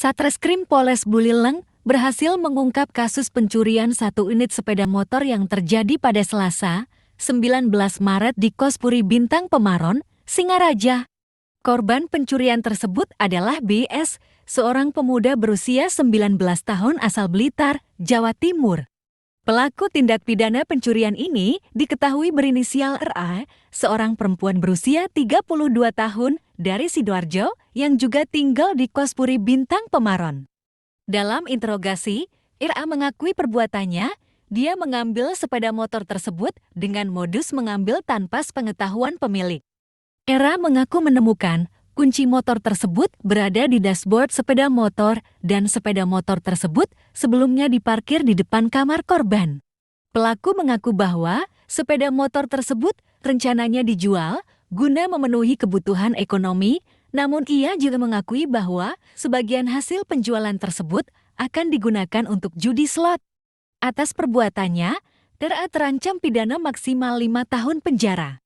Satreskrim Polres Buleleng berhasil mengungkap kasus pencurian satu unit sepeda motor yang terjadi pada Selasa, 19 Maret di Kos Puri Bintang Pemaron, Singaraja. Korban pencurian tersebut adalah BS, seorang pemuda berusia 19 tahun asal Blitar, Jawa Timur. Pelaku tindak pidana pencurian ini diketahui berinisial RA, seorang perempuan berusia 32 tahun dari Sidoarjo yang juga tinggal di Kos Puri Bintang Pemaron. Dalam interogasi, RA mengakui perbuatannya. Dia mengambil sepeda motor tersebut dengan modus mengambil tanpa sepengetahuan pemilik. RA mengaku menemukan kunci motor tersebut berada di dashboard sepeda motor dan sepeda motor tersebut sebelumnya diparkir di depan kamar korban. Pelaku mengaku bahwa sepeda motor tersebut rencananya dijual guna memenuhi kebutuhan ekonomi, namun ia juga mengakui bahwa sebagian hasil penjualan tersebut akan digunakan untuk judi slot. Atas perbuatannya, RA terancam pidana maksimal 5 tahun penjara.